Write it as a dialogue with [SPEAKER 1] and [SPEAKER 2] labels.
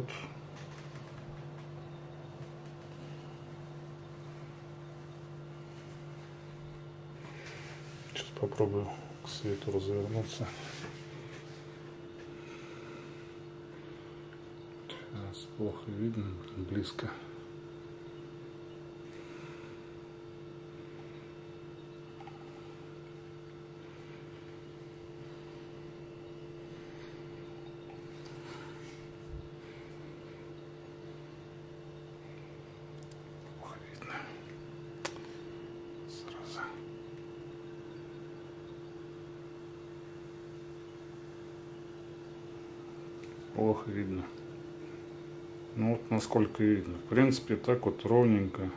[SPEAKER 1] вот. Сейчас попробую к свету развернуться. Сейчас плохо видно, близко. Плохо видно. Ну вот насколько видно. В принципе, так вот ровненько